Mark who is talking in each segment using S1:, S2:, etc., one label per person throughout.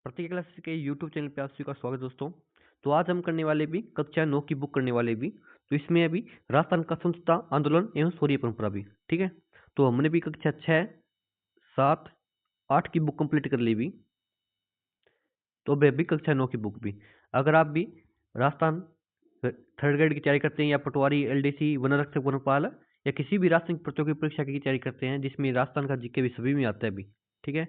S1: प्रतिज्ञा क्लासेस के YouTube channel पे आप सभी का स्वागत है दोस्तों। तो आज हम करने वाले भी कक्षा 9 की बुक करने वाले भी। तो इसमें अभी राजस्थान का स्वतंत्रता आंदोलन एवं शौर्य परंपरा भी, ठीक है। तो हमने भी कक्षा 6, 7, 8 की बुक कंप्लीट कर ली भी। तो अभी कक्षा 9 की बुक भी, अगर आप भी राजस्थान थर्ड ग्रेड की तैयारी करते हैं या पटवारी, एलडीसी, वन रक्षक, वनपाल या किसी भी राजस्थान प्रतियोगी परीक्षा की तैयारी करते हैं जिसमें राजस्थान का जीके भी सभी में आता है अभी, ठीक है।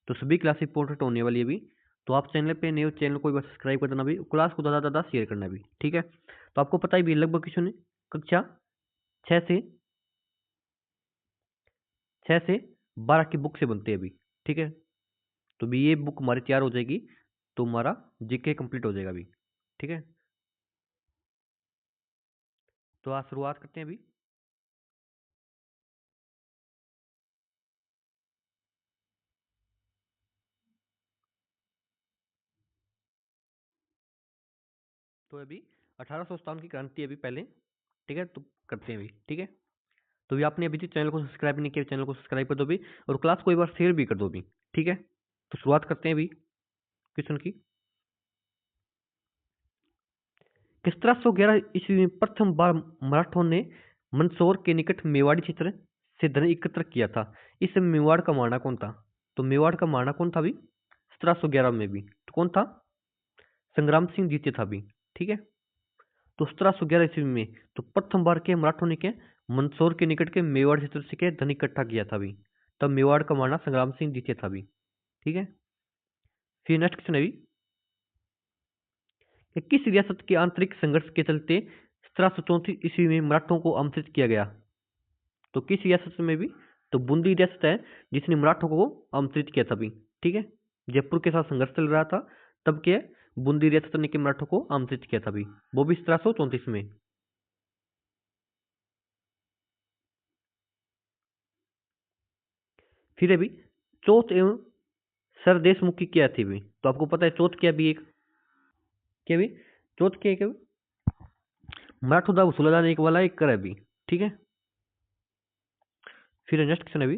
S1: तो सभी क्लास इंपॉर्टेंट होने वाली है अभी। तो आप चैनल पे नए हो, चैनल को एक बार सब्सक्राइब कर देना भी, क्लास को ज़्यादा ज़्यादा शेयर करना भी, ठीक है। तो आपको पता ही भी लगभग क्वेश्चन कक्षा 6 से 12 की बुक से बनते हैं अभी, ठीक है। तो भी ये बुक हमारी तैयार हो जाएगी तो हमारा जीके कंप्लीट हो जाएगा अभी, ठीक है। तो आज शुरुआत करते हैं अभी। तो अभी 1857 की क्रांति है अभी पहले, ठीक है। तो करते हैं अभी, ठीक है। तो भी आपने अभी तक चैनल को सब्सक्राइब नहीं किया, चैनल को सब्सक्राइब कर दो भी, और क्लास को एक बार शेयर भी कर दो भी, ठीक है। तो शुरुआत करते हैं अभी क्वेश्चन की। किस तरह 111 ईस्वी में प्रथम बार मराठों ने मंदसौर के निकट मेवाड़ी क्षेत्र से धन एकत्र किया था? इस मेवाड़ का महाराणा कौन था? तो मेवाड़ का महाराणा कौन था अभी 1711 में भी? तो कौन था? संग्राम सिंह द्वितीय था भी, ठीक है। तो 1711 ईस्वी में तो प्रथम बार के मराठों ने के मंदसौर के निकट के मेवाड़ क्षेत्र से के धन इकट्ठा किया था भी। तब मेवाड़ का महाराणा संग्राम सिंह द्वितीय था भी, ठीक है। फिर नेक्स्ट क्वेश्चन है भी, कि किस रियासत के आंतरिक संघर्ष के चलते 1734 ईस्वी में मराठों को आमंत्रित किया गया? तो किस रियासत में भी? तो बूंदी रियासत है जिसने मराठों को आमंत्रित किया था भी, ठीक है। जयपुर के साथ संघर्ष चल रहा था तब के बूंदी रियासत ने के मराठों को आमंत्रित किया था भी, वो भी 1734 में। फिर अभी चौथ एवं सरदेशमुखी क्या थी भी? तो आपको पता है चौथ क्या भी? एक क्या भी चौथ क्या है क्या? मराठों का वसूला जाने वाला एक कर है भी, ठीक है। फिर नेक्स्ट क्वेश्चन है अभी,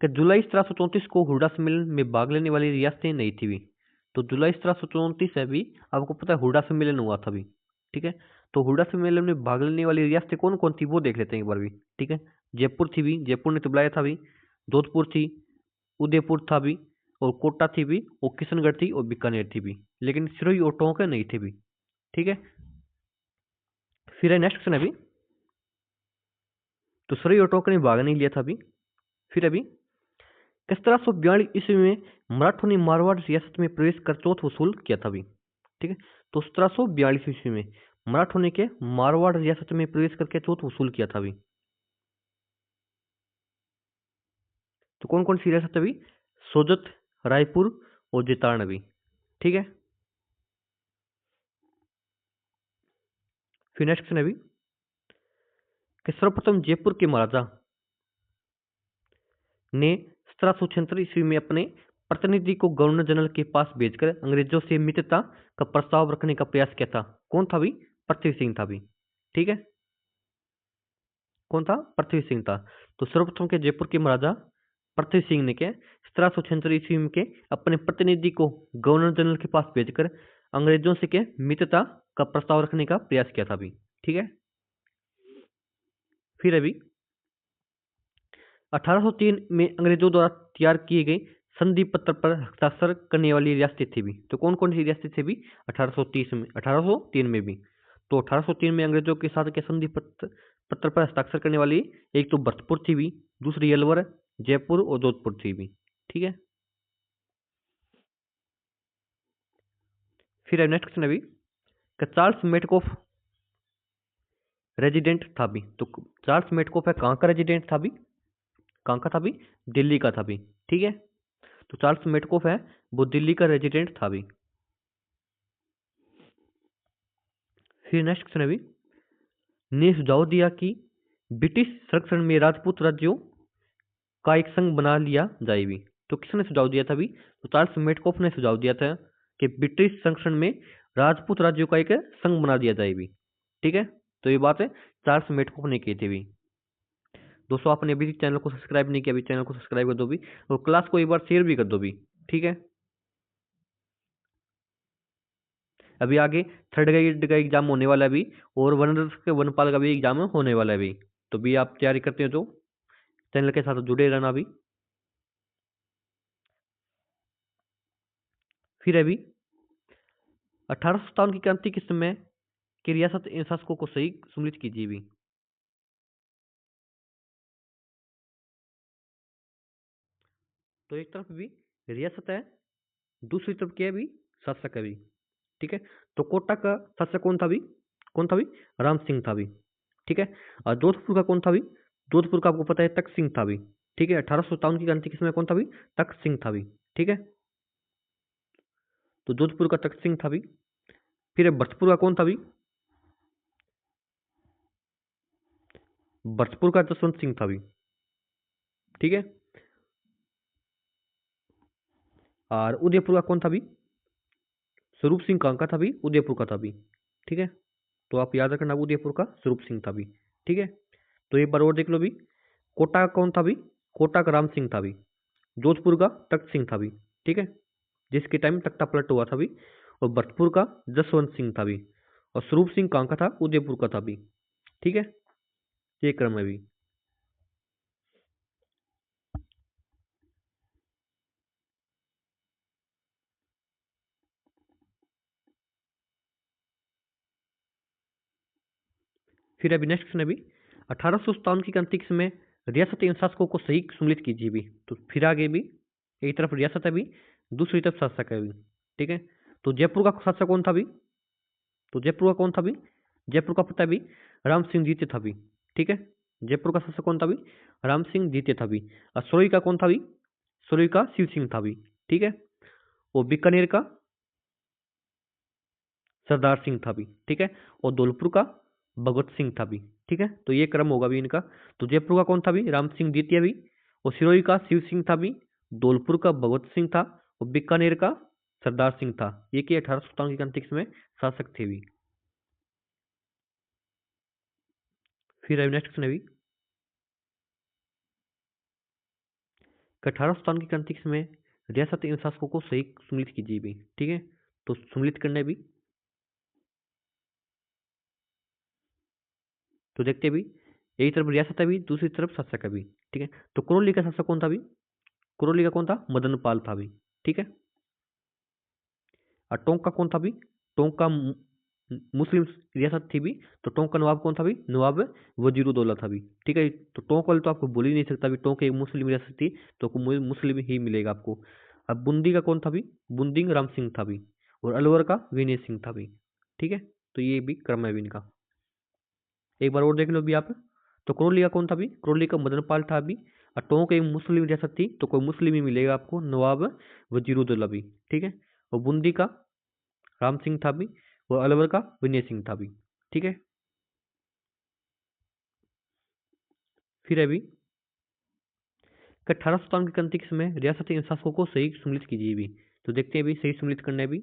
S1: कि जुलाई 1734 को हुडा सम्मेलन में भाग लेने वाली रियासतें नहीं थी भी। तो जुलाई 1734 है भी, आपको पता है हुडा सम्मेलन हुआ था भी, ठीक है। तो हुडा सम्मेलन में भाग लेने वाली रियासतें कौन कौन थी वो देख लेते हैं एक बार भी, ठीक है। जयपुर थी भी, जयपुर ने तो बुलाया था भी। जोधपुर थी, उदयपुर था भी, और कोटा थी भी, और किशनगढ़ थी, और बीकानेर थी भी। लेकिन सिरोही और टोंक नहीं थे भी, ठीक है। फिर है नेक्स्ट क्वेश्चन अभी, तो सिरोही और टोंक ने भाग नहीं लिया था अभी। फिर अभी 1742 ईस्वी में मराठों ने मारवाड़ रियासत में प्रवेश कर चौथ वसूल किया था भी, ठीक है। तो 1742 ईस्वी में मराठों ने के मारवाड़ रियासत में प्रवेश करके चौथ वसूल किया था भी। तो कौन कौन सी रियासत अभी? सोजत, रायपुर और जितान अभी, ठीक है। फिर नेक्स्ट क्वेश्चन अभी, कि सर्वप्रथम जयपुर के महाराजा ने 1776 ईस्वी में अपने प्रतिनिधि को गवर्नर जनरल के पास भेजकर अंग्रेजों से मित्रता का प्रस्ताव रखने का प्रयास किया था। कौन था भी? पृथ्वी सिंह था भी, ठीक है। कौन था? पृथ्वी सिंह था। तो सर्वप्रथम के जयपुर के महाराजा पृथ्वी सिंह ने के 1776 ईस्वी में के अपने प्रतिनिधि को गवर्नर जनरल के पास भेजकर अंग्रेजों से के मित्रता का प्रस्ताव रखने का प्रयास किया था अभी, ठीक है। फिर अभी 1803 में अंग्रेजों द्वारा तैयार किए गए संधि पत्र पर हस्ताक्षर करने वाली रियासतें थी भी। तो कौन कौन सी रियासतें थी भी 1803 में भी? तो 1803 में अंग्रेजों के साथ के संधि पत्र पर हस्ताक्षर करने वाली एक तो भरतपुर थी भी, दूसरी अलवर, जयपुर और जोधपुर थी भी, ठीक है। फिर नेक्स्ट क्वेश्चन अभी, चार्ल्स मेटकॉफ रेजिडेंट था भी। तो चार्ल्स मेटकॉफ है कहाँ का रेजिडेंट था भी? कहाँ का था भी? दिल्ली का था भी, ठीक है। तो चार्ल्स मेटकॉफ है वो दिल्ली का रेजिडेंट था भी। फिर नेक्स्ट क्वेश्चन अभी, ने सुझाव दिया कि ब्रिटिश संरक्षण में राजपूत राज्यों का एक संघ बना लिया जाए भी। तो किसने सुझाव दिया था भी? तो चार्ल्स मेटकॉफ ने सुझाव दिया था कि ब्रिटिश संरक्षण में राजपूत राज्यों का एक संघ बना दिया जाए भी, ठीक है। तो ये बात है चार्ल्स मेटकॉफ ने की थी भी। दोस्तों आपने अभी चैनल को सब्सक्राइब नहीं किया, अभी चैनल को सब्सक्राइब कर दो भी, और क्लास को एक बार शेयर भी कर दो भी, ठीक है। अभी आगे थर्ड ग्रेड का एग्जाम होने वाला है अभी, और वनपाल का भी एग्जाम होने वाला है अभी। तो भी आप तैयारी करते हो तो चैनल के साथ जुड़े रहना अभी। फिर अभी 1857 की क्रांति किस समय की रियासत इन शासकों को सही सम्मिलित कीजिए भी। तो एक तरफ भी रियासत है, दूसरी तरफ क्या है भी, शासक है भी। ठीक है। तो कोटा का शासक कौन था भी, कौन था भी, राम सिंह था भी। ठीक है। और जोधपुर का कौन था भी, जोधपुर का आपको पता है तख्त सिंह था भी। ठीक है। 1857 की क्रांति किसमें कौन था भी, तख्त सिंह था भी। ठीक है। तो जोधपुर का तख्त सिंह था भी। फिर भरतपुर का कौन था भी, भरतपुर का जसवंत सिंह था भी। ठीक है। और उदयपुर का कौन था भी, स्वरूप सिंह कहाँ का था भी, उदयपुर का था भी। ठीक है। तो आप याद रखना उदयपुर का स्वरूप सिंह था भी। ठीक है। तो एक बार और देख लो भी, कोटा का कौन था भी, कोटा का राम सिंह था भी। जोधपुर का तख्त सिंह था भी। ठीक है, जिसके टाइम तख्ता पलट हुआ था भी। और भरतपुर का जसवंत सिंह था भी। और स्वरूप सिंह कहाँ का था, उदयपुर का था भी। ठीक है, ये क्रम है भी। फिर अभी नेक्स्ट क्वेश्चन है भी, 1857 की क्रांति के समय रियासत एवं शासकों को सही सम्मिलित कीजिए भी। तो फिर आगे भी एक तरफ रियासत है भी, दूसरी तरफ शासक है भी। ठीक है। तो जयपुर का शासक कौन था भी, तो जयपुर का कौन था भी, जयपुर का पता भी राम सिंह जीते था भी। ठीक है। जयपुर का शासक कौन था भी, राम सिंह जीते था भी। और सोई का कौन था भी, सोई का शिव सिंह था भी। ठीक है। और बीकानेर का सरदार सिंह था भी। ठीक है। और धौलपुर का भगत सिंह था भी। ठीक है। तो ये क्रम होगा भी इनका। तो जयपुर का कौन था भी, राम सिंह द्वितीय भी। और सिरोही का शिव सिंह था भी। धौलपुर का भगत सिंह था। और बीकानेर का सरदार सिंह था। ये कि 1857 की क्रांति के समय शासक थे भी। फिर अभी नेक्स्ट क्वेश्चन है भी, 1857 की क्रांति के समय रियासत इन शासकों को सही सम्मिलित कीजिए भी। ठीक है। तो सम्मिलित करना है भी। तो देखते हैं भी, एक तरफ रियासत है भी, दूसरी तरफ शासक है भी। ठीक है। तो करौली का शासक कौन था भी, करौली का कौन था, मदन पाल था भी। ठीक है। और टोंक का कौन था भी, टोंक का मुस्लिम रियासत थी भी। तो टोंक का नवाब कौन था भी, नवाब वजीरुद्दौला था भी। ठीक है। तो टोंक वाले तो आपको बोल ही नहीं सकता भी, टोंक एक मुस्लिम रियासत थी। तो मुस्लिम ही मिलेगा आपको। अब बूंदी का कौन था भी, बूंदी राम सिंह था भी। और अलवर का विनय सिंह था भी। ठीक है। तो ये भी क्रम है भी इनका। एक बार और देख लो भी आप। तो करौली का कौन था भी, करौली का मदन पाल था भी। और टोंक एक मुस्लिम रियासत थी, तो कोई मुस्लिम ही मिलेगा आपको, नवाब वजीरुद्दौला भी। ठीक है। और बूंदी का राम सिंह था भी। और अलवर का विनय सिंह था भी। ठीक है। फिर अभी 1857 की क्रांति के समय रियासती इन शासकों को सही सम्मिलित कीजिए भी। तो देखते हैं भी, सही सम्मिलित करना है भी।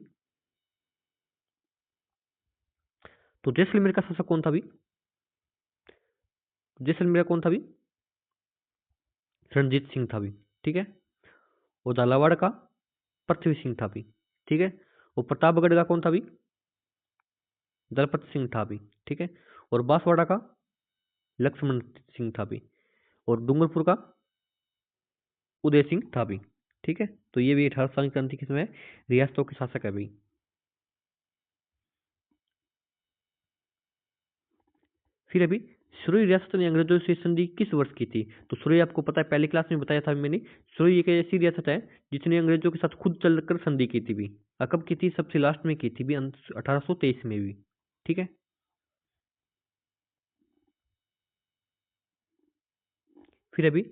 S1: तो जैसलमेर का शासक कौन था भी, जैसलमेर का कौन था भी, रणजीत सिंह था भी। ठीक है। और झालावाड़ का पृथ्वी सिंह था भी। ठीक है। और प्रतापगढ़ का कौन था भी, दलपत सिंह था भी। ठीक है। और बांसवाड़ा का लक्ष्मण सिंह था भी। और डूंगरपुर का उदय सिंह था भी। ठीक है। तो ये भी 1857 की क्रांति के समय रियासतों के शासक है भाई। फिर अभी सुरई रियासत ने अंग्रेजों से संधि किस वर्ष की थी। तो सुरई आपको पता है, पहली क्लास में बताया था मैंने। सुरई एक ऐसी रियासत है जिसने अंग्रेजों के साथ खुद चलकर संधि की थी भी। कब की थी, सबसे लास्ट में की थी भी, 1823 में भी। ठीक है। फिर अभी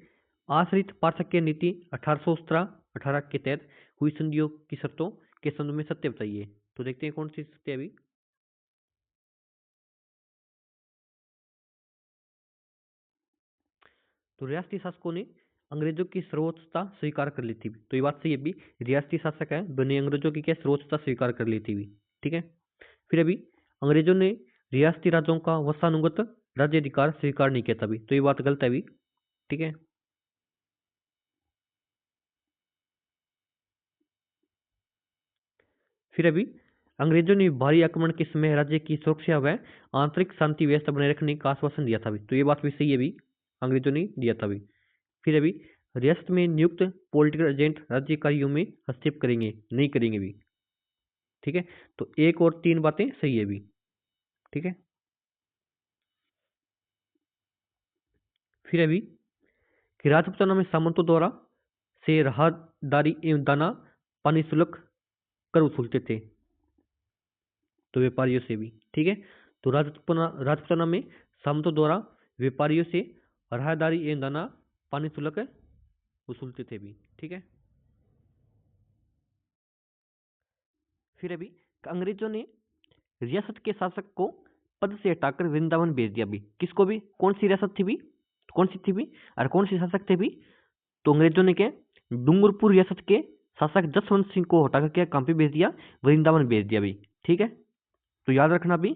S1: आश्रित पारशक्य नीति 1818 के तहत हुई संधियों की शर्तों के संबंध में सत्य बताइए। तो देखते हैं कौन सी सत्य है अभी। तो रियासती शासकों ने अंग्रेजों की सर्वोच्चता स्वीकार कर ली थी। तो ये बात सही है भी, रियासती शासक है बने अंग्रेजों की क्या सर्वोच्चता स्वीकार कर ली थी भी। ठीक है। फिर अभी अंग्रेजों ने रियासती राज्यों का वंशानुगत राज्य अधिकार स्वीकार नहीं किया था भी। तो ये बात गलत है भी। ठीक है। फिर अभी अंग्रेजों ने भारी आक्रमण के समय राज्य की सुरक्षा व आंतरिक शांति व्यवस्था बनाए रखने का आश्वासन दिया था अभी, तो ये बात भी सही है अभी, अंग्रेजों ने दिया था अभी। फिर अभी रियासत में नियुक्त पॉलिटिकल एजेंट राज्य कार्यों में हस्तक्षेप करेंगे नहीं करेंगे भी, ठीक है। तो एक और तीन बातें सही है अभी, ठीक है। फिर अभी कि राजपूताना में सामंतों द्वारा से राहदारी एवं दाना पानी शुल्क कर वसूलते थे, तो व्यापारियों से भी, ठीक है। तो राजपूताना में सामंतों द्वारा व्यापारियों से राहदारी एवं दाना पानी शुल्क वसूलते थे भी, ठीक है। फिर अभी अंग्रेजों ने रियासत के शासक को पद से हटाकर वृंदावन भेज दिया भी, किसको भी, कौन सी रियासत थी भी, कौन सी थी भी, और कौन सी शासक थे भी, तो अंग्रेजों ने क्या डूंगरपुर रियासत के शासक जसवंत सिंह को हटाकर क्या कहां पे भेज दिया, वृंदावन भेज दिया भी, ठीक है। तो याद रखना भी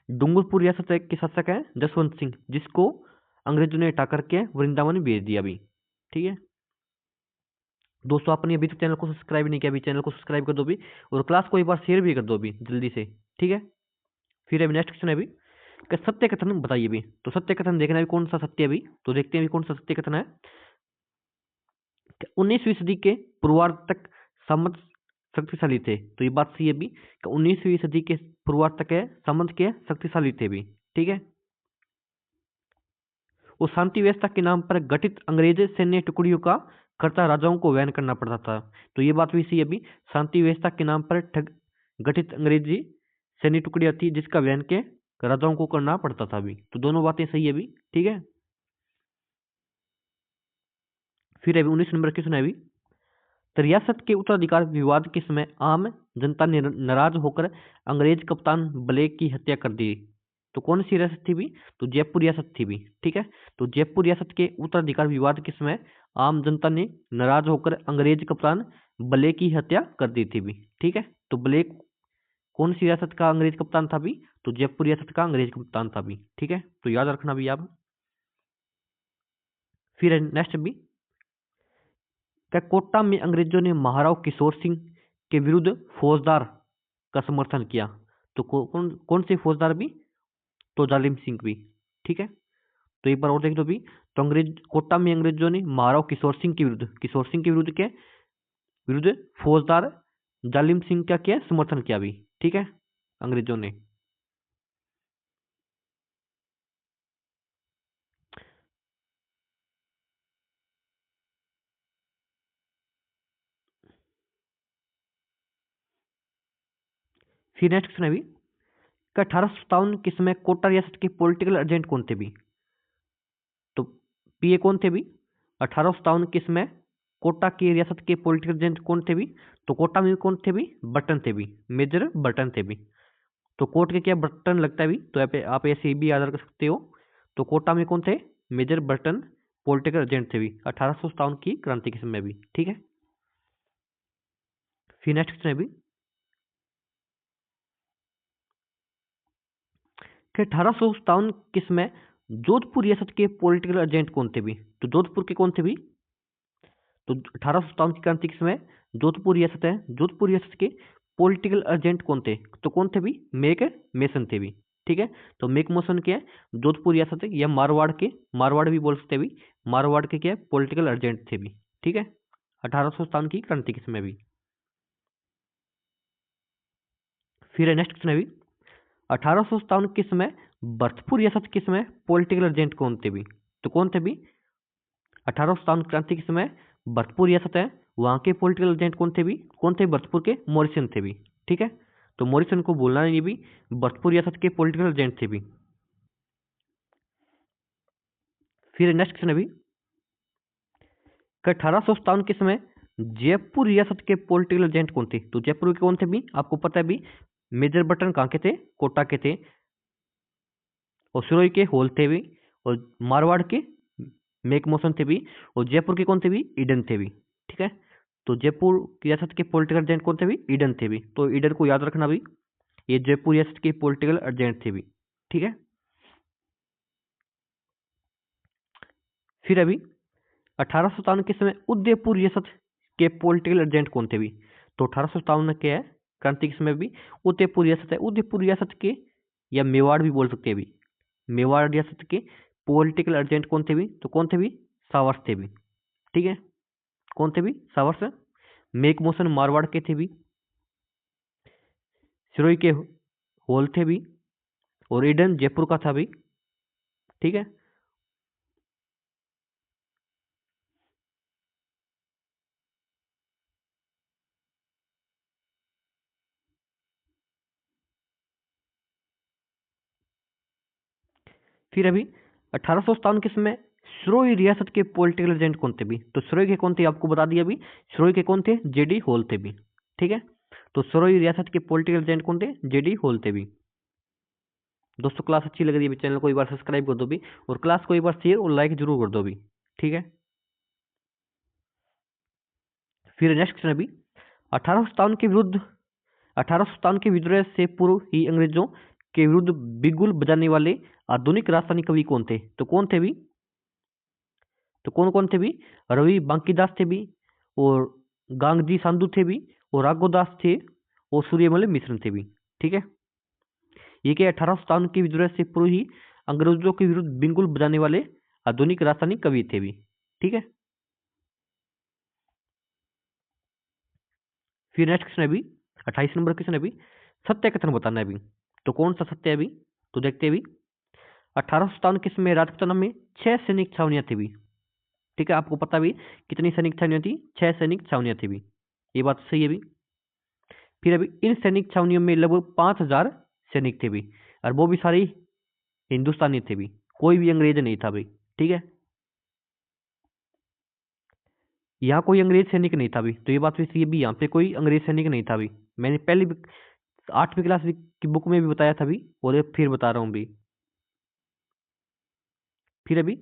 S1: डूंगरपुर रियासत के शासक है जसवंत सिंह, जिसको अंग्रेजों ने हटा करके वृंदावन भेज दिया भी, ठीक है। दोस्तों आपने अभी तक चैनल को सब्सक्राइब नहीं किया, अभी चैनल को सब्सक्राइब कर दो भी, और क्लास को एक बार शेयर भी कर दो अभी जल्दी से, ठीक है। फिर अभी नेक्स्ट क्वेश्चन है अभी कि सत्य कथन बताइए भी, तो सत्य कथन देखना है कौन सा सत्य है अभी, तो देखते हैं अभी कौन सा सत्य कथन है। 19वीं सदी के पूर्वार्ध तक सामंत शक्तिशाली थे, तो ये बात सही है भी कि 19वीं सदी के पूर्वार्ध तक है सामंत के शक्तिशाली थे भी, ठीक है। वो शांति व्यवस्था के नाम पर गठित अंग्रेज सैन्य टुकड़ियों का कर्ता राजाओं को वहन करना पड़ता था, तो ये बात भी सही है भी, शांति व्यवस्था के नाम पर गठित अंग्रेजी सैन्य टुकड़ियां थी जिसका वहन के राजाओं को करना पड़ता था भी, तो दोनों बातें सही है भी, ठीक है। फिर अभी 19 नंबर क्वेश्चन है अभी, तो रियासत के उत्तराधिकार विवाद के समय आम जनता ने नाराज होकर अंग्रेज कप्तान ब्लेक की हत्या कर दी, तो कौन सी रियासत थी भी, तो जयपुर रियासत थी भी, ठीक है। तो जयपुर रियासत के उत्तराधिकार विवाद के समय आम जनता ने नाराज होकर अंग्रेज कप्तान ब्लेक की हत्या कर दी थी भी, ठीक है। तो ब्लेक कौन सी रियासत का अंग्रेज कप्तान था भी, तो जयपुर रियासत का अंग्रेज कप्तान था भी, ठीक है। तो याद रखना भी आप। फिर नेक्स्ट भी क्या कोटा में अंग्रेजों ने महाराव किशोर सिंह के विरुद्ध फौजदार का समर्थन किया, तो कौन कौन से फौजदार भी, तो जालिम सिंह भी, ठीक है। तो एक बार और देख दो भी, तो अंग्रेज कोटा में अंग्रेजों ने महाराव किशोर सिंह के विरुद्ध फौजदार जालिम सिंह का क्या समर्थन किया भी, ठीक है, अंग्रेजों ने। फिर नेक्स्ट क्वेश्चन है भी, 1857 के समय कोटा रियासत के पॉलिटिकल एजेंट कौन थे भी, तो पीए कौन थे भी, 1857 के समय कोटा की रियासत के पॉलिटिकल एजेंट कौन थे भी, तो कोटा में कौन थे भी, बटन थे भी, मेजर बटन थे भी। तो कोर्ट के क्या बटन लगता है भी, तो यहाँ पे आप ऐसे भी याद रख सकते हो। तो कोटा में कौन थे, मेजर बटन पॉलिटिकल एजेंट थे भी 1857 की क्रांति के समय भी, ठीक है। फिर नेक्स्ट क्वेश्चन है भी कि 1857 के समय जोधपुर रियासत के पॉलिटिकल एजेंट कौन थे भी, तो जोधपुर के कौन थे भी, तो 1857 की क्रांति के समय जोधपुर रियासत है, जोधपुर रियासत के पॉलिटिकल एजेंट कौन थे, तो कौन थे भी, मेक मेसन थे भी, ठीक है। तो मेक मोशन क्या है, जोधपुर रियासत है या मारवाड़ भी बोल सकते हैं भी, मारवाड़ के क्या है पॉलिटिकल एजेंट थे भी, ठीक है, 1857 की क्रांति के समय भी। फिर नेक्स्ट क्वेश्चन है भी 1857 के समय भरतपुर रियासत के समय पॉलिटिकल एजेंट कौन थे भी, तो कौन थे भी, 1857 क्रांति के समय भरतपुर रियासत है, वहां के पॉलिटिकल एजेंट कौन थे भरतपुर के, मॉरिसन थे भी, ठीक है। तो मॉरिसन को बोलना नहीं भी, भरतपुर रियासत के पॉलिटिकल एजेंट थे भी। फिर नेक्स्ट क्वेश्चन है भी 1857 के समय जयपुर रियासत के पॉलिटिकल एजेंट कौन थे, तो जयपुर के कौन थे भी, आपको पता है भी, मेजर बटन कहाँ के थे, कोटा के थे, और सिरोही के होल थे भी, और मारवाड़ के मेक मोशन थे भी, और जयपुर के कौन थे भी, ईडन थे भी, ठीक है। तो जयपुर रियासत के पॉलिटिकल एजेंट कौन थे भी, ईडन थे भी, तो ईडन को याद रखना भी, ये जयपुर रियासत के पॉलिटिकल एजेंट थे भी, ठीक है। फिर अभी 1857 के समय उदयपुर रियासत के पॉलिटिकल एजेंट कौन थे भी, तो 1857 के है क्रांति के समय भी उदयपुर रियासत है, उदयपुर रियासत के या मेवाड़ भी बोल सकते हैं भी, मेवाड़ रियासत के पॉलिटिकल एजेंट कौन थे भी, तो कौन थे भी, सावरस थे भी, ठीक है, कौन थे भी, सावरस। मेकमोहन मारवाड़ के थे भी, सिरोही के होल थे भी, और ईडन जयपुर का था भी, ठीक है। फिर अभी 1857 के समय सिरोही रियासत के पॉलिटिकल एजेंट कौन थे भी, तो सिरोही के कौन थे आपको बता दिया अभी, सिरोही के कौन थे, जेडी होल थे भी, ठीक है। तो सिरोही रियासत के पॉलिटिकल एजेंट कौन थे, जेडी होल थे भी। दोस्तों क्लास अच्छी लग रही है, चैनल को एक बार सब्सक्राइब कर दो भी, और क्लास को एक बार शेयर और लाइक जरूर कर दो भी, ठीक है। फिर नेक्स्ट क्वेश्चन अभी 1857 के विरुद्ध 1857 के विद्रोह से पूर्व ही अंग्रेजों के विरुद्ध बिगुल बजाने वाले आधुनिक राजस्थानी कवि कौन थे, तो कौन थे भी, तो कौन कौन थे भी, रवि बांकीदास थे भी, और गांगजी सांधु थे भी, और राघोदास थे, और सूर्यमल मिश्र थे भी, ठीक है। ये क्या 1857 के विद्रोह से पूर्व ही अंग्रेजों के विरुद्ध बिगुल बजाने वाले आधुनिक राजस्थानी कवि थे भी, ठीक है। फिर नेक्स्ट क्वेश्चन है अभी 28 नंबर क्वेश्चन है अभी, सत्य कथन बताना है अभी, तो कौन सा सत्य है अभी, तो देखते हैं अभी 1857 के समय राजपूताना में 6 सैनिक छावनियां थी भी, ठीक है। आपको पता भी कितनी सैनिक छावनियां थी, 6 सैनिक छावनियां थी भी, ये बात सही है भी। फिर अभी इन सैनिक छावनियों में लगभग 5000 सैनिक थे भी, और वो भी सारी हिंदुस्तानी थे भी, कोई भी अंग्रेज नहीं था भाई, ठीक है। यहाँ कोई अंग्रेज सैनिक नहीं था भी, तो ये बात भी सही है भी, यहाँ पे कोई अंग्रेज सैनिक नहीं था भी। मैंने पहले भी 8वीं क्लास की बुक में भी बताया था भी, और फिर बता रहा हूँ भी। फिर अभी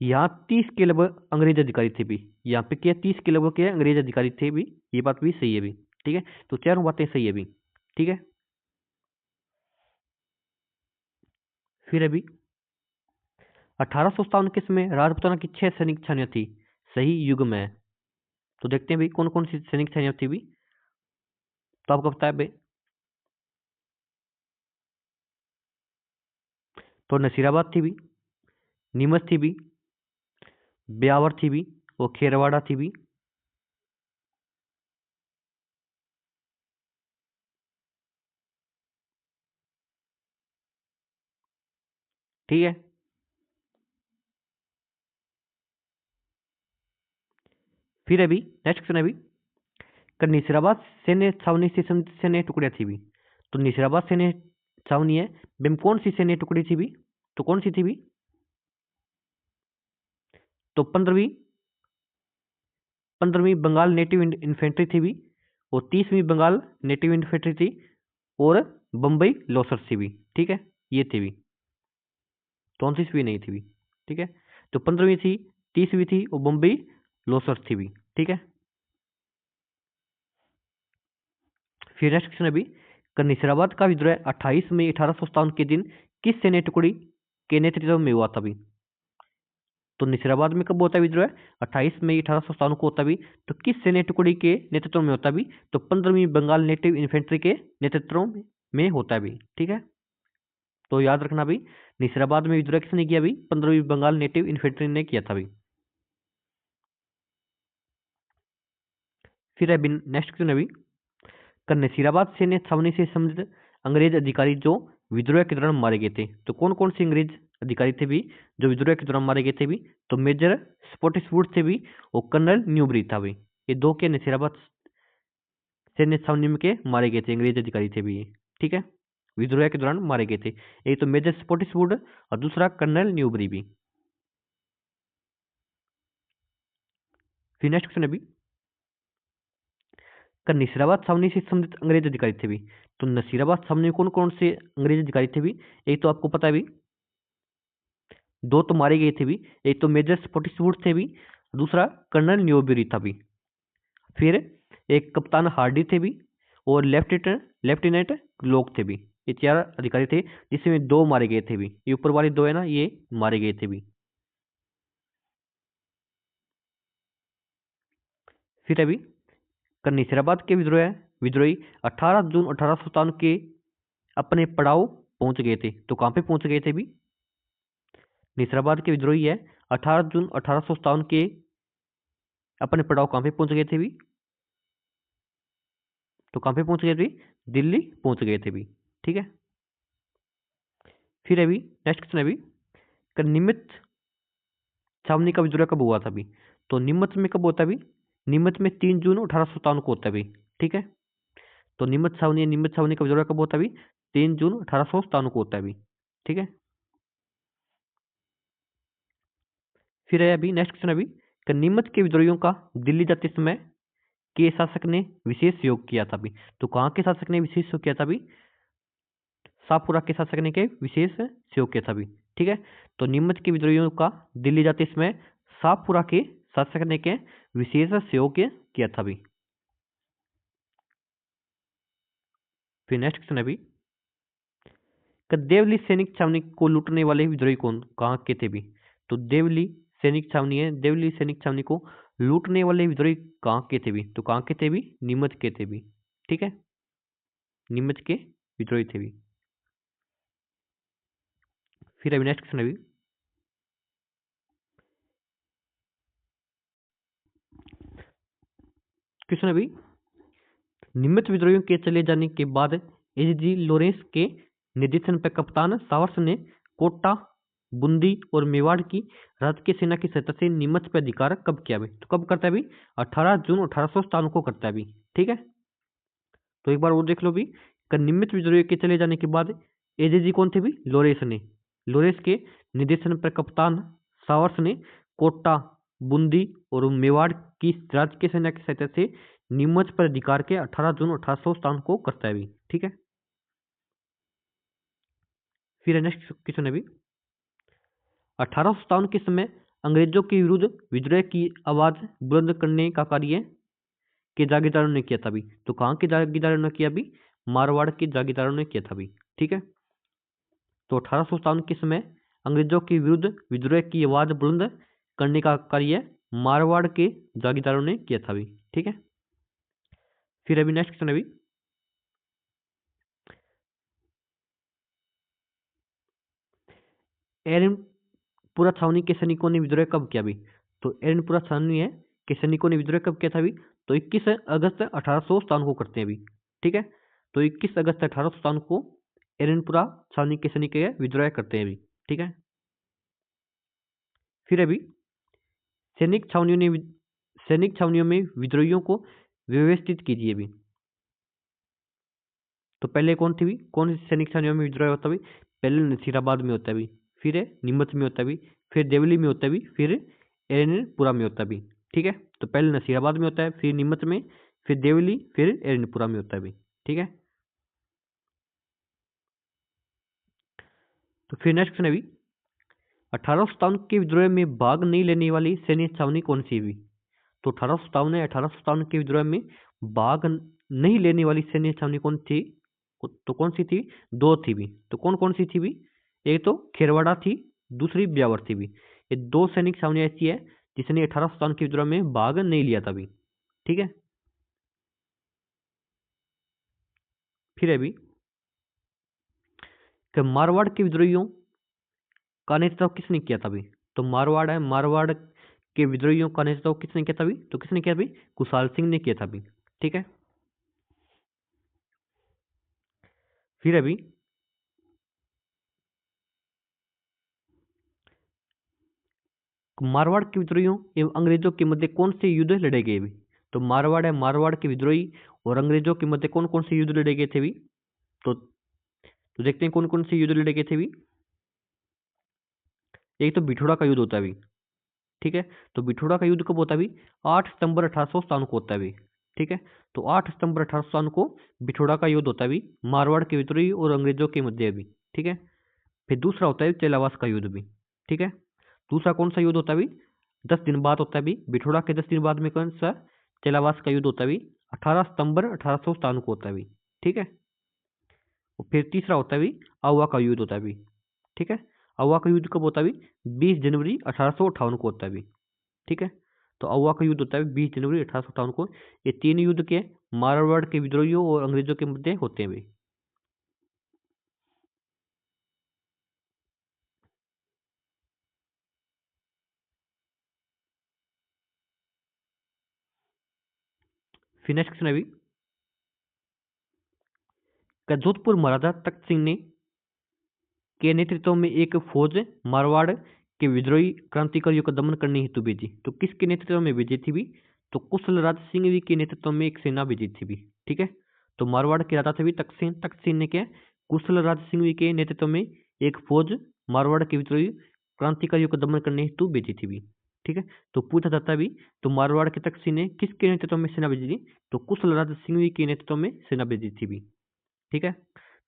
S1: यहाँ 30 के लगभग अंग्रेज अधिकारी थे भी, यहाँ पे क्या 30 के लगभग क्या अंग्रेज अधिकारी थे भी, ये बात भी सही है भी, ठीक है। तो चारों बातें सही है भी, ठीक है। फिर अभी 1857 के समय राजपूताना की 6 सैनिक छावनियां थी, सही युग में। तो देखते हैं भाई कौन कौन सी सैनिक छावनियां थी भी, तो आपको पता है भाई, तो नसीराबाद थी भी, नीमच थी भी, ब्यावर थी भी, और खेरवाड़ा थी भी, ठीक है। फिर अभी नेक्स्ट क्वेश्चन अभी नसीराबाद सैन्य छावनी से संबंधित सैन्य टुकड़ियां थी भी, तो नसीराबाद सैन्य छावनी है बेम कौन सी सैन्य टुकड़ी थी भी, तो कौन सी थी भी, तो 15वीं बंगाल नेटिव इन्फेंट्री थी भी, और 30वीं बंगाल नेटिव इन्फेंट्री थी, और बम्बई लोसर थी भी, ठीक है। ये थी भी, 34वीं नहीं थी भी, ठीक है। तो 15वीं थी, 30वीं थी, और बम्बई लोसर थी भी, ठीक है। फिर नेक्स्ट क्वेश्चन अभी नसीराबाद का विद्रोह 28 मई 1857 के दिन किस सैन्य टुकड़ी के नेतृत्व में हुआ था भी, तो नसीराबाद में कब होता है विद्रोह, 28 मई 1857 को होता भी, तो किस सैन्य टुकड़ी के नेतृत्व में होता भी, तो 15वीं बंगाल नेटिव इन्फेंट्री के नेतृत्व में होता भी, ठीक है। तो याद रखना भी नसीराबाद में विद्रोह किसने किया भी, 15वीं बंगाल नेटिव इन्फेंट्री ने किया था भी। फिर अभी नेक्स्ट क्वेश्चन अभी नसीराबाद सैन्य छावनी से संबंधित अंग्रेज अधिकारी जो विद्रोह के दौरान मारे गए थे, तो कौन कौन से अंग्रेज अधिकारी थे भी जो विद्रोह के दौरान मारे गए थे भी, तो मेजर स्पॉटिसवुड थे भी, और कर्नल न्यूबरी था भी, ये दो के नसीराबाद सैन्य छावनी में के मारे गए थे अंग्रेज अधिकारी थे भी ये, ठीक है, विद्रोह के दौरान मारे गए थे। एक तो मेजर स्पॉटिसवुड और दूसरा कर्नल न्यूबरी भी। फिर नेक्स्ट क्वेश्चन अभी नसीराबाद छावनी से संबंधित अंग्रेज अधिकारी थे भी, तो नसीराबाद छावनी में कौन कौन से अंग्रेज अधिकारी थे भी, एक तो आपको पता है भी, दो तो मारे गए थे भी, एक तो मेजर स्पॉटिसवुड थे भी, दूसरा कर्नल न्यूबेरी था भी। फिर एक कप्तान हार्डी थे भी, और लेफ्टिनेंट लेफ्टिनेंट लोग थे भी। ये चार अधिकारी थे जिसमें दो मारे गए थे भी, ये ऊपर वाले दो है ना ये मारे गए थे भी। फिर अभी नसीराबाद के विद्रोह विद्रोही 18 जून 1857 के अपने पड़ाव पहुंच गए थे। तो कहां पे पहुंच गए थे भी? निजामाबाद के विद्रोही है 18 जून 1857 के अपने पड़ाव कहां पे पहुंच गए थे भी? तो कहां पे पहुंच गए थे? दिल्ली पहुंच गए थे भी। ठीक है। फिर अभी नेक्स्ट क्वेश्चन अभी, निमित छावनी का विद्रोह कब हुआ था भी? तो निमच में कब होता है भी? निमच में 3 जून 1857 को होता है भी। ठीक है। तो निमच छावनी का विद्रोह कब होता है भी? 3 जून 1857 को होता है भी। ठीक है। फिर है अभी नेक्स्ट क्वेश्चन अभी, निमच के विद्रोहियों का दिल्ली जाते समय के शासक ने विशेष सहयोग किया था भी? तो कहाँ के शासक ने विशेष सहयोग किया था भी? शाहपुरा के शासक ने के विशेष सहयोग किया था भी। ठीक है। तो निमच के विद्रोहियों का दिल्ली जाते समय शाहपुरा के शासक ने के विशेष सहयोग किया था भी। फिर नेक्स्ट क्वेश्चन अभी, देवली सैनिक छावनी को लूटने वाले विद्रोही कौन कहाँ के थे भी? तो देवली सैनिक छावनी है, देवली सैनिक छावनी को लूटने वाले विद्रोही कहाँ के थे भी? तो कहाँ के थे भी? नीमच के थे भी। ठीक है। नीमच के विद्रोही थे भी। फिर अभी नेक्स्ट क्वेश्चन अभी, क्वेश्चन अभी, नीमच विद्रोहियों के चले जाने के बाद एजी लॉरेंस के निर्देशन पर कप्तान सावर्स ने कोटा, बूंदी और मेवाड़ की राजकीय सेना की सहायता से नीमच पर अधिकार कब किया भी? तो कब करता है भी? 18 जून 1857 को करता है भी। ठीक है। तो एक बार वो देख लो भी, निमित विद्रोह के चले जाने के बाद एजेजी कौन थे भी? लोरेस ने। लोरेस के निर्देशन पर कप्तान सावर्स ने कोटा, बूंदी और मेवाड़ की राजकीय सेना की सहायता से नीमच पर अधिकार के 18 जून 1857 को करता है भी। ठीक है। फिर नेक्स्ट क्वेश्चन है भी, 1857 के समय अंग्रेजों के विरुद्ध विद्रोह की आवाज बुलंद करने का कार्य के जागीरदारों ने किया था भी। तो कहाँ के जागीरदारों ने किया भी? मारवाड़ के जागीरदारों ने किया था भी। ठीक है। तो 1857 के समय अंग्रेजों के विरुद्ध विद्रोह की आवाज बुलंद करने का कार्य मारवाड़ के जागीरदारों ने किया था भी। ठीक है। फिर अभी नेक्स्ट क्वेश्चन अभी, एरनपुरा छावनी के सैनिकों ने विद्रोह कब किया भी? तो एरनपुरा छावनी है के सैनिकों ने विद्रोह कब किया था भी? तो 21 अगस्त 1857 को करते हैं अभी। ठीक है। तो 21 अगस्त 1857 को एरनपुरा छावनी के सैनिक विद्रोह करते हैं अभी। ठीक है। फिर अभी सैनिक छावनियों में विद्रोहियों को व्यवस्थित कीजिए भी। तो पहले कौन थी भी? कौन सी सैनिक छावनियों में विद्रोह होता भी? पहले नसीराबाद में होता भी, फिर नीमच में होता भी, फिर देवली में होता भी, फिर एरनपुरा में होता भी। ठीक है। तो पहले नसीराबाद में होता है, फिर नीमच में, फिर देवली, फिर एरनपुरा में होता भी। ठीक है। तो फिर नेक्स्ट क्वेश्चन अभी, 1857 के विद्रोह में भाग नहीं लेने वाली सैन्य छावनी कौन सी हुई? तो 1857 के विद्रोह में भाग नहीं लेने वाली सैन्य छावनी कौन थी? तो कौन सी थी? दो थी भी। तो कौन कौन सी थी भी? एक तो खेरवाड़ा थी, दूसरी ब्यावर थी भी। ये दो सैनिक छावनियां ऐसी है जिसने 1857 के विद्रोह में भाग नहीं लिया था भी। ठीक है। फिर अभी, मारवाड़ के विद्रोहियों का नेतृत्व किसने किया था भी? तो मारवाड़ है, मारवाड़ के विद्रोहियों का नेतृत्व किसने किया था भी? तो किसने किया भी? कुशाल सिंह ने किया था भी। ठीक है। फिर अभी, मारवाड़ के विद्रोहियों एवं अंग्रेजों के मध्य कौन से युद्ध लड़े गए भी? तो मारवाड़ है, मारवाड़ के विद्रोही और अंग्रेजों के मध्य कौन कौन से युद्ध लड़े गए थे भी? तो देखते हैं कौन कौन से युद्ध लड़े गए थे भी। एक तो बिठोड़ा का युद्ध होता है भी। ठीक है। तो बिठोड़ा का युद्ध कब होता है भी? 8 सितंबर 1857 को होता है भी। ठीक है। तो 8 सितंबर 1857 को बिठोड़ा का युद्ध होता है भी, मारवाड़ के विद्रोही और अंग्रेजों के मध्य भी। ठीक है। फिर दूसरा होता है चेलावास का युद्ध भी। ठीक है। दूसरा कौन सा युद्ध होता है भी? 10 दिन बाद होता है भी, बिठोड़ा के 10 दिन बाद में कौन सा? चेलावास का युद्ध होता है भी, 18 सितंबर 1857 को होता है भी। ठीक है। और फिर तीसरा होता है भी आवा का युद्ध होता है भी। ठीक है। आवा का युद्ध कब होता है भी? 20 जनवरी 1858 को होता है भी। ठीक है। तो अहुआ का युद्ध होता है 20 जनवरी 1858 को। ये 3 युद्ध के मारवाड़ के विद्रोहियों और अंग्रेजों के मध्य होते हैं भाई। फिर नेक्स्ट क्वेश्चन है अभी, जोधपुर महाराजा तख्त सिंह ने के नेतृत्व में एक फौज मारवाड़ के विद्रोही क्रांतिकारियों का दमन करने हेतु भेजी। तो किसके नेतृत्व में भेजी थी भी? तो कुशल राज सिंह भी के नेतृत्व में एक सेना भेजी थी भी। ठीक है, तो मारवाड़ के राजा थे भी तख्त सिंह ने क्या, कुशल राज सिंह के नेतृत्व में एक फौज मारवाड़ के विद्रोही क्रांतिकारियों का दमन करने हेतु भेजी थी भी। ठीक है, तो पूछा जाता भी, तो मारवाड़ के तख्त सिंह ने किसके नेतृत्व में सेना भेजी थी? तो कुशल राज सिंह के नेतृत्व में सेना भेजी थी भी। ठीक है,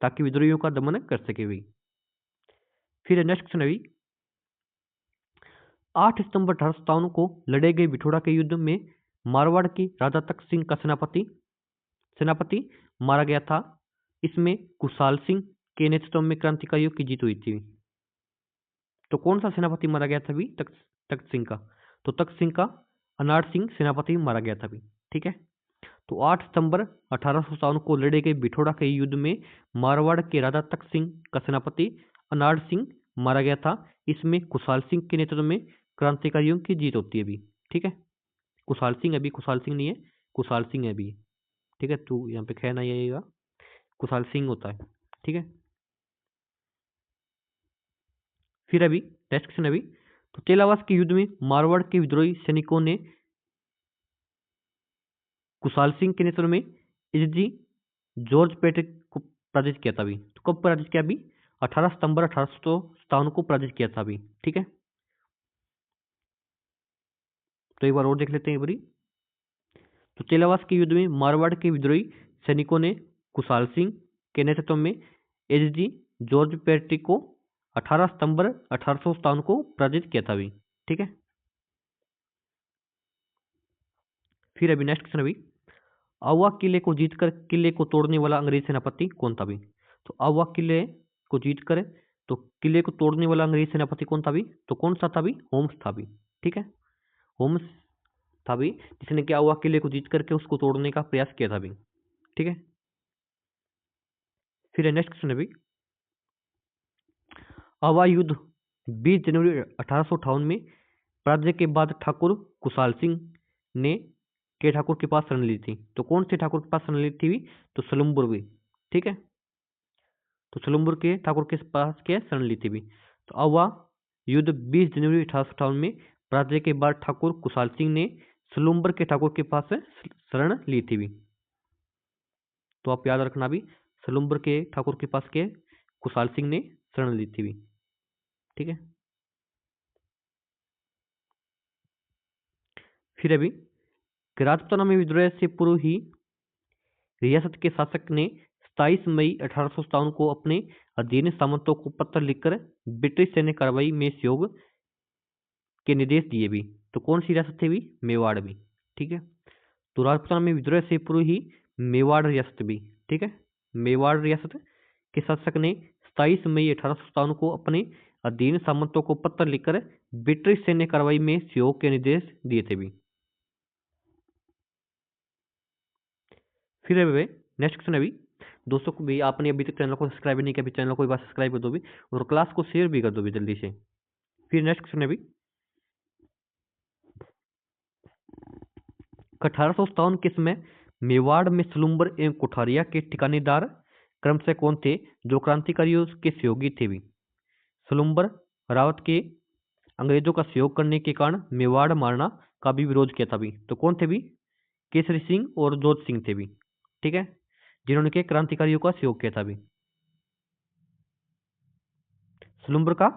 S1: ताकि विद्रोहियों का दमन कर सके भी। फिर नेक्स्ट क्वेश्चन अभी, 8 सितंबर 1857 को लड़े गए बिठोड़ा के युद्ध में मारवाड़ की राजा तख्त सिंह का सेनापति मारा गया था। इसमें कुशाल सिंह के नेतृत्व में क्रांतिकारियों की जीत हुई थी। तो कौन सा सेनापति मारा गया था भी? तख्त सिंह का। तो तख्त सिंह का अनाड़ सिंह सेनापति मारा गया था भी। ठीक है, तो 8 सितंबर 1857 को लड़े गए बिठोड़ा के युद्ध में मारवाड़ के राजा तख्त सिंह का सेनापति अनाड़ सिंह मारा गया था। इसमें कुशाल सिंह के नेतृत्व में क्रांतिकारियों की जीत होती है अभी। ठीक है, कुशाल सिंह अभी, कुशाल सिंह नहीं है, कुशाल सिंह है अभी। ठीक है, तो यहाँ पे खैर नहीं आएगा, कुशाल सिंह होता है। ठीक है, फिर अभी नेक्स्ट क्वेश्चन अभी, तो तेलावास के युद्ध में मारवाड़ के विद्रोही सैनिकों ने कुशाल सिंह के नेतृत्व में इजजी जॉर्ज पेट को पराजित किया था अभी। तो कब पराजित किया अभी? 18 सितंबर 1857 को पराजित किया था अभी। ठीक है, तो एक बार और देख लेते हैं एक बारी। तो तेलावास के युद्ध में मारवाड़ के विद्रोही सैनिकों ने कुशाल सिंह के नेतृत्व में एसजी जॉर्ज पेटी को 18 सितंबर 1857 को पराजित किया था अभी। ठीक है, फिर अभी नेक्स्ट क्वेश्चन अभी, आवा किले को जीतकर किले को तोड़ने वाला अंग्रेज सेनापति कौन था अभी? तो आवा किले को जीतकर तो किले को तोड़ने वाला अंग्रेज सेनापति कौन था अभी? तो कौन सा था अभी? होम्स था अभी। ठीक है, होम्स था भी, जिसने क्या हुआ, किले को जीत करके उसको तोड़ने का प्रयास किया था भी। ठीक है, फिर नेक्स्ट क्वेश्चन अभी, आवा युद्ध 20 जनवरी 1858 में पराजय के बाद ठाकुर कुशाल सिंह ने के ठाकुर के पास शरण ली थी। तो कौन से ठाकुर के पास शरण ली थी? तो सलुम्बुर भी। ठीक है, तो सलुम्बुर के ठाकुर के पास क्या शरण ली थी भी। तो आवा युद्ध 20 जनवरी 1858 में पराजय के बाद ठाकुर कुशाल सिंह ने सलुम्बर के ठाकुर के पास शरण ली थी भी। तो आप याद रखना भी, सलुम्बर के ठाकुर के पास के कुशाल सिंह ने शरण ली थी भी। ठीक है, फिर अभी, राजपुताना में विद्रोह से पूर्व ही रियासत के शासक ने 27 मई 1857 को अपने अधीन सामंतों को पत्र लिखकर ब्रिटिश सैन्य कार्रवाई में सहयोग के निर्देश दिए भी। तो कौन सी रियासत थी भी? मेवाड़ भी। ठीक है, तो राजपुताना में विद्रोह से पूर्व ही मेवाड़ रियासत भी। ठीक है, मेवाड़ रियासत के शासक ने 27 मई 1857 को अपने अधीन सामंतों को पत्र लिखकर ब्रिटिश सैन्य कार्रवाई में सहयोग के निर्देश दिए थे भी। फिर अभी नेक्स्ट क्वेश्चन अभी, दोस्तों को भी आपने अभी तक चैनल को सब्सक्राइब नहीं किया, चैनल को एक बार सब्सक्राइब कर दो भी, और क्लास को शेयर भी कर दो भी जल्दी से। फिर नेक्स्ट क्वेश्चन अभी, 1857 के समय मेवाड़ में सलुम्बर एवं कोठारिया के ठिकानेदार क्रमशः कौन थे जो क्रांतिकारियों के सहयोगी थे भी? सलुम्बर रावत के अंग्रेजों का सहयोग करने के कारण मेवाड़ मारना का भी विरोध किया था भी। तो कौन थे भी? केसरी सिंह और जोध सिंह थे भी। ठीक है, जिन्होंने के क्रांतिकारियों का सहयोग किया था भी। सलुम्बर का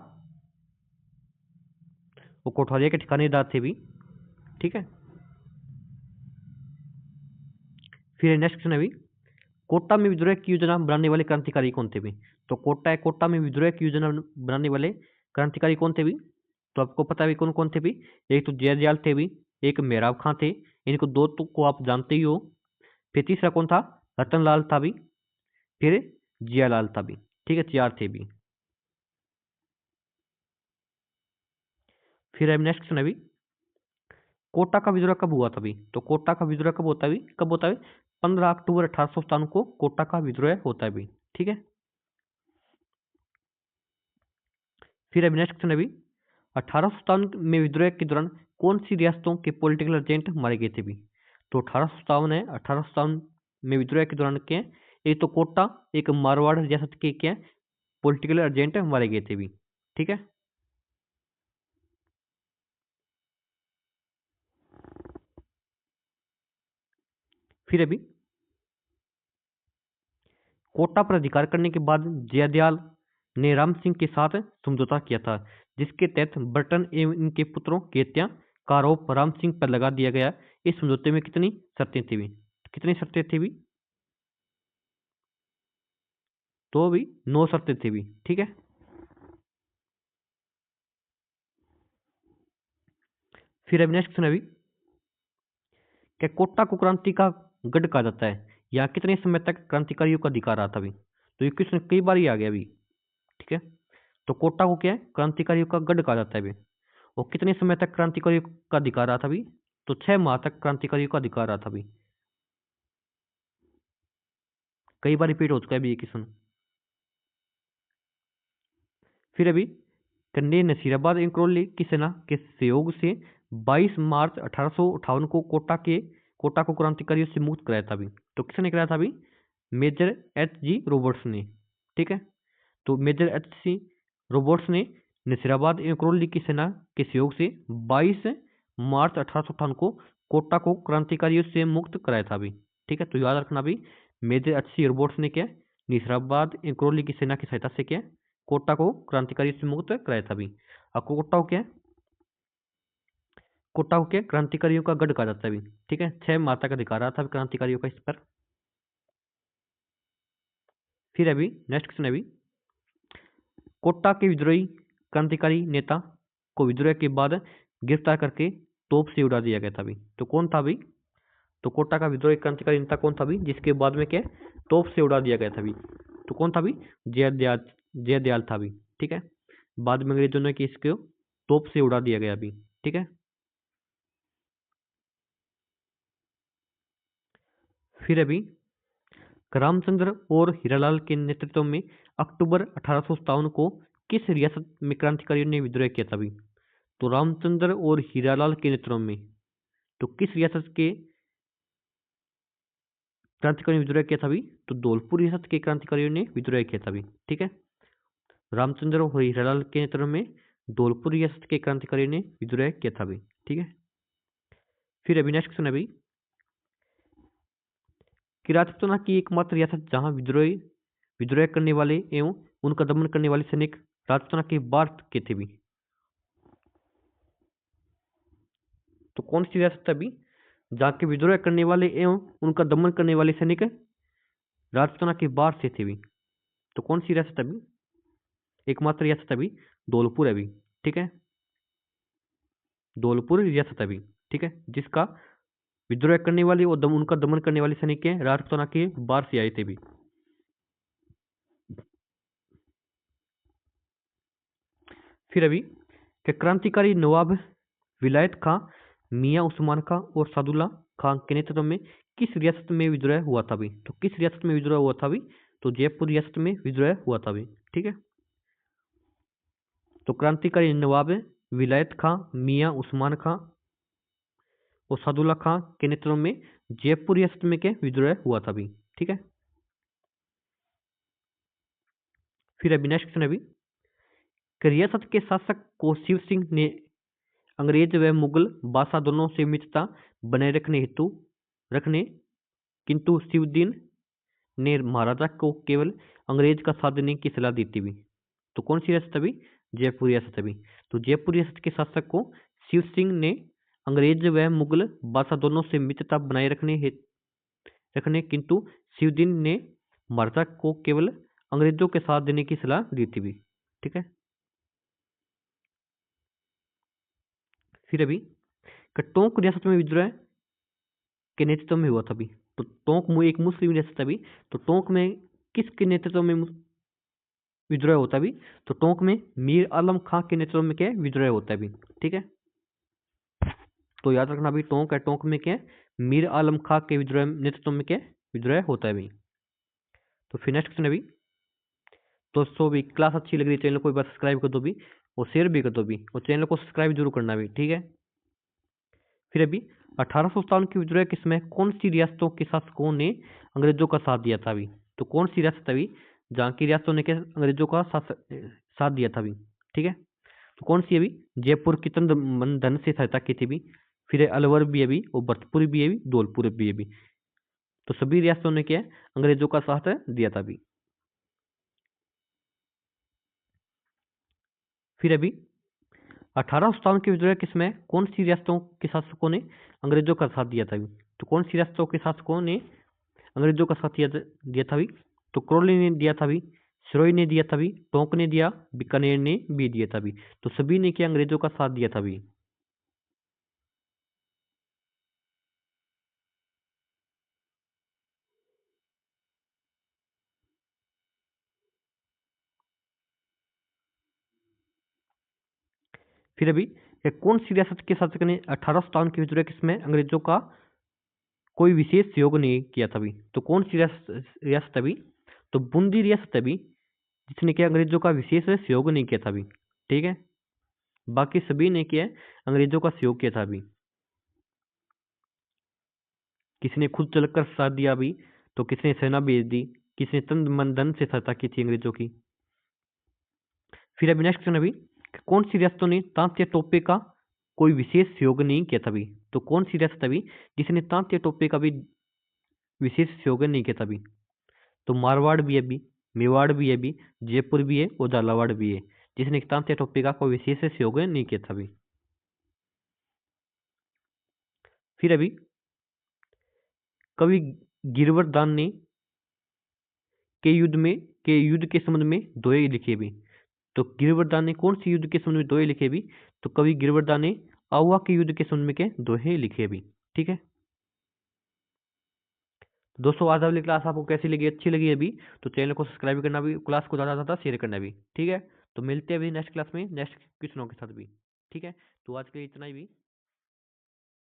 S1: वो कोठारिया के ठिकानेदार थे भी। ठीक है, फिर नेक्स्ट क्वेश्चन अभी, कोटा में विद्रोह की योजना बनाने वाले क्रांतिकारी कौन थे भी? तो कोटा में विद्रोह की योजना बनाने वाले क्रांतिकारी कौन थे भी? तो आपको पता है कौन कौन थे भी? एक तो जयदयाल थे भी, एक मेहराब खां थे, इनको दो तो को आप जानते ही हो। फिर तीसरा कौन था? रतनलाल था भी, फिर जियालाल था भी। ठीक है, चार थे भी। फिर अब नेक्स्ट क्वेश्चन अभी, कोटा का विद्रोह कब हुआ था भी? तो कोटा का विद्रोह कब होता है भी? कब होता है? 15 अक्टूबर 1857 को कोटा का विद्रोह होता है भी। ठीक है। फिर अभी नेक्स्ट क्वेश्चन है भी, 1857 में विद्रोह के दौरान कौन सी रियासतों के पॉलिटिकल एजेंट मारे गए थे भी? तो 1857 है, 1857 में विद्रोह के दौरान क्या है? एक तो कोटा, एक मारवाड़ रियासत के क्या पॉलिटिकल एजेंट मारे गए थे भी। ठीक है। फिर अभी कोटा पर अधिकार करने के बाद जयदयाल ने राम सिंह के साथ समझौता किया था, जिसके तहत बर्टन एवं इनके पुत्रों की हत्या का आरोप राम सिंह पर लगा दिया गया। इस समझौते में कितनी शर्तें थी भी? कितनी शर्तें थी भी? तो भी 9 शर्तें थी भी। ठीक है। फिर अभी नेक्स्ट क्वेश्चन अभी, क्या कोटा को क्रांति का गढ़ कहा जाता है? या कितने समय तक क्रांतिकारियों का अधिकार रहा था अभी? तो ये क्वेश्चन कई बार ही आ गया अभी। ठीक है। तो कोटा को क्या है? क्रांतिकारियों का गढ़ कहा जाता है अभी। और कितने समय तक क्रांतिकारियों का अधिकार रहा था अभी? तो 6 माह तक क्रांतिकारियों का अधिकार रहा था अभी। कई बार रिपीट हो चुका है अभी ये क्वेश्चन। फिर अभी कन्ने नसीराबाद एवं करौली की सेना के सहयोग से 22 मार्च 1858 को कोटा को क्रांतिकारियों से मुक्त कराया था अभी। तो किसने कराया था अभी? मेजर एच जी रॉबर्ट्स ने। ठीक है। तो मेजर एच सी रॉबर्ट्स ने नसीराबाद एवं करौली की सेना के सहयोग से 22 मार्च 1858 को कोटा को क्रांतिकारियों से मुक्त कराया था अभी। ठीक है। तो याद रखना अभी, मेजर एच सी रॉबर्ट्स ने क्या नसीराबाद एवं करौली की सेना की सहायता से क्या कोटा को क्रांतिकारियों से मुक्त कराया था अभी। और कोटा को क्या कोटा को क्या क्रांतिकारियों का गढ़ कहा जाता है अभी। ठीक है। 6 माह तक अधिकार रहा था अभी क्रांतिकारियों का इस पर। फिर अभी नेक्स्ट क्वेश्चन अभी, कोटा के विद्रोही क्रांतिकारी नेता को विद्रोह के बाद गिरफ्तार करके तोप से उड़ा दिया गया था अभी। तो कौन था अभी? तो कोटा का विद्रोही क्रांतिकारी नेता कौन था अभी, जिसके बाद में क्या तोप से उड़ा दिया गया था अभी? तो कौन था अभी? जयदयाल। जयदयाल था अभी। ठीक है। बाद में अंग्रेजों ने कि इसको तोप से उड़ा दिया गया अभी। ठीक है। फिर अभी रामचंद्र और हीरालाल के नेतृत्व में अक्टूबर 1857 को किस रियासत में क्रांतिकारियों ने विद्रोह किया था अभी? तो रामचंद्र और हीरालाल के नेतृत्व में तो किस रियासत के क्रांतिकारियों ने विद्रोह किया था अभी? तो धौलपुर रियासत के क्रांतिकारियों ने विद्रोह किया था अभी। ठीक है। रामचंद्र और हीरालाल के नेतृत्व में धौलपुर रियासत के क्रांतिकारियों ने विद्रोह किया था अभी। ठीक है। फिर अभी नेक्स्ट क्वेश्चन अभी, कि राजपूताना की एकमात्र रियासत जहां विद्रोह करने वाले एवं उनका दमन करने वाले सैनिक राजपूताना के बाढ़ के थे भी। तो कौन सी रियासत है अभी जहाँ के विद्रोह करने वाले एवं उनका दमन करने वाले सैनिक राजपूताना के बाढ़ से थे भी? तो कौन सी रियासत है अभी? एकमात्र रियासत है अभी धौलपुर है अभी। ठीक है। धौलपुर रियासत है अभी। ठीक है। जिसका विद्रोह करने वाले और उनका दमन करने वाले सैनिक राजपूताना के बाढ़ से आए थे भी। फिर अभी कि क्रांतिकारी नवाब विलायत खां, मियां उस्मान खां और सादुल्ला खां के नेतृत्व में किस रियासत में विद्रोह हुआ था भी? तो किस रियासत में विद्रोह हुआ था भी? तो जयपुर रियासत में विद्रोह हुआ था भी। ठीक है। तो क्रांतिकारी नवाब विलायत खां, मियां उस्मान खां और सादुल्ला खां के नेतृत्व में जयपुर रियासत में क्या विद्रोह हुआ था भी। ठीक है। फिर अभी नेक्स्ट क्वेश्चन अभी, कि रियासत के शासक को शिव सिंह ने अंग्रेज व मुगल बादशाह दोनों से मित्रता बनाए रखने किंतु शिवदीन ने महाराजा को केवल अंग्रेज का साथ देने की सलाह दी थी भी। तो कौन सी रियासत अभी? जयपुर रियासत अभी। तो जयपुर रियासत के शासक को शिव सिंह ने अंग्रेज व मुगल बादशाह दोनों से मित्रता बनाए रखने किंतु शिवदीन ने महाराजा को केवल अंग्रेजों के साथ देने की सलाह दी थी भी। ठीक है। फिर अभी टोंक रियासत में विद्रोह के नेतृत्व में हुआ था अभी। तो टोंक एक मुस्लिम रियासत है अभी। तो टोंक में किसके नेतृत्व में विद्रोह होता है अभी? तो टोंक में मीर आलम खां के नेतृत्व में क्या विद्रोह होता है अभी। ठीक है। तो याद रखना अभी टोंक है, टोंक में क्या है, मीर आलम खां के विद्रोह नेतृत्व में क्या है, विद्रोह होता है भाई। तो फिर नेक्स्ट क्वेश्चन अभी दोस्तों, भी क्लास अच्छी लग रही है चैनल को एक बार सब्सक्राइब कर दो भी, और शेयर भी कर दो भी, और चैनल को सब्सक्राइब जरूर करना भी, ठीक है। फिर अभी 1857 की विद्रोह किसमें कौन सी रियासतों के शासकों ने अंग्रेजों का साथ दिया था अभी, तो कौन सी रियासत अभी जहाँ की रियासतों ने क्या अंग्रेजों का साथ दिया था अभी, ठीक है। तो कौन सी अभी, जयपुर की तंद मन धन से सहायता की थी भी, फिर अलवर भी अभी, और भरतपुर भी अभी, धौलपुर भी अभी। तो सभी रियासतों ने क्या है, अंग्रेजों का साथ दिया था अभी। फिर अभी 1857 के विद्रोह किसमें कौन सी रियासतों के शासकों ने अंग्रेजों का साथ दिया था अभी, तो कौन सी रियासतों के शासकों ने अंग्रेजों का साथ दिया था भी, तो करौली ने दिया था भी, सिरोही ने दिया था भी, टोंक ने दिया, बीकानेर ने भी दिया था भी। तो सभी ने क्या अंग्रेजों का साथ दिया था भी। फिर अभी कौन सी रियासत के शासक ने 1857 के विद्रोह किसमें अंग्रेजों का कोई विशेष सहयोग नहीं किया था भी, तो कौन सी रियासत अभी, तो बूंदी रियासत अभी, जिसने क्या अंग्रेजों का विशेष सहयोग नहीं किया था अभी, ठीक है। बाकी सभी ने क्या अंग्रेजों का सहयोग किया था अभी। किसने खुद चलकर साथ दिया अभी, तो किसने सेना भेज दी, किसने तन मन धन से सहायता की थी अंग्रेजों की। फिर अभी नेक्स्ट क्वेश्चन अभी, कौन सी रियासतों ने तांत्या टोपे का कोई विशेष सहयोग नहीं किया था अभी, तो कौन सी रियासत अभी जिसने तांत्या टोपे का भी विशेष सहयोग नहीं किया था अभी, तो मारवाड़ भी है अभी, मेवाड़ भी है अभी, जयपुर भी है, और झालावाड़ भी है, जिसने तांत्या टोपे का कोई विशेष सहयोग नहीं किया था अभी। फिर अभी कवि गिरवर ने के युद्ध के संबंध में दोहे लिखे भी, तो गिरवरदान ने कौन सी युद्ध के संबंध में दोहे लिखे भी, तो कवि गिरवरदान ने आहुआ के युद्ध के संबंध में के दोहे लिखे भी, ठीक है। दोस्तों आज वाली क्लास आपको कैसी लगी, अच्छी लगी अभी, तो चैनल को सब्सक्राइब करना भी, क्लास को ज़्यादा से ज़्यादा शेयर करना भी, ठीक है। तो मिलते हैं अभी नेक्स्ट क्लास में नेक्स्ट क्वेश्चनों के साथ भी, ठीक है। तो आज के लिए इतना ही भी।